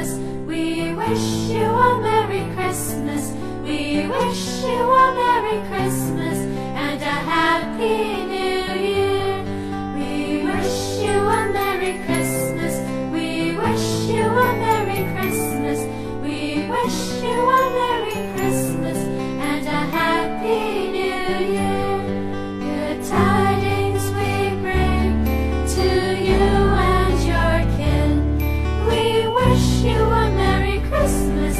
Christmas. We wish you a Merry Christmas. We wish you a Merry Christmas and a Happy New Year. We wish you a Merry Christmas. We wish you a Merry Christmas. We wish you a Merry Christmas and a Happy New Year. Good tidings we bring to you and your kin. We wish you a Merry Christmas